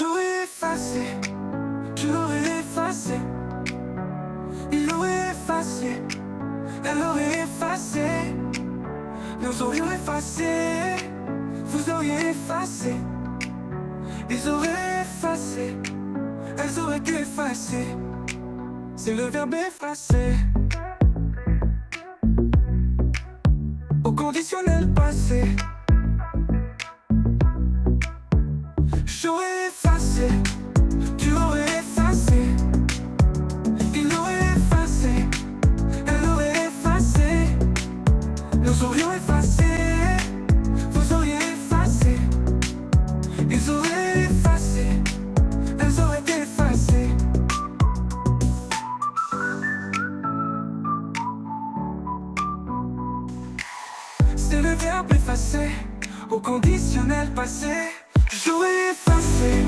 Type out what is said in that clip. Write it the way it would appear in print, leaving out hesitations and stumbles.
J'aurais effacé, j'aurais effacé. Il aurait effacé, elle aurait effacé. Nous aurions effacé, vous auriez effacé. Ils auraient effacé, elles auraient effacé. C'est le verbe effacer. Au conditionnel passé. J'aurais effacé, tu aurais effacé. Il aurait effacé, elle aurait effacé. Nous aurions effacé, vous auriez effacé. Ils auraient effacé, elles auraient effacé. C'est le verbe effacer, au conditionnel passé. J'aurais effacé,